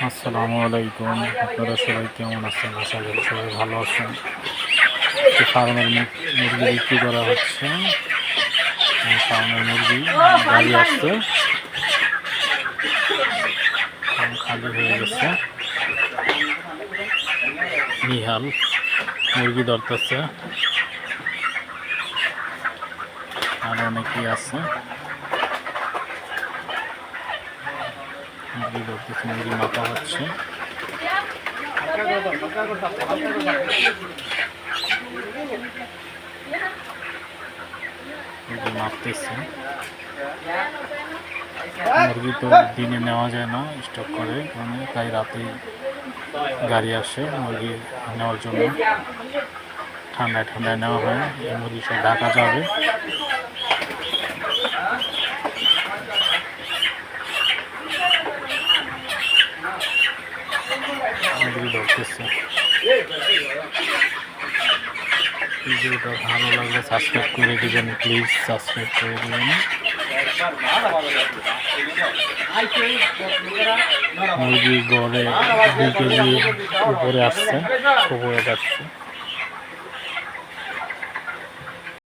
আসসালামু আলাইকুম। আপনারা সবাই কেমন আছেন? আশা করি সবাই ভালো আছেন। ফার্মের মুরগি বিক্রি করা হচ্ছে। ফার্মের মুরগি গাড়ি আসছে, খালি হয়ে গেছে। নিহাল মুরগি ধরতেছে, আর অনেকেই আছে মুরগি ধরতেছে। মুরগি মাপা হচ্ছে। মুরগি মাপতেছে। মুরগি তো দিনে নেওয়া যায় না, স্টক করে, তাই রাতে গাড়ি আসে মুরগি নেওয়ার জন্য। ঠান্ডায় ঠান্ডায় নেওয়া হয়, এই মুরগি সব ঢাকা যাবে। মুরগি ধরতেছে। ভিডিওটা ভালো লাগলে সাবস্ক্রাইব করে দিবেন, প্লিজ সাবস্ক্রাইব করে দিবেন। মুরগি গড়ে 2 কেজি উপরে আসছে, উপরে যাচ্ছে।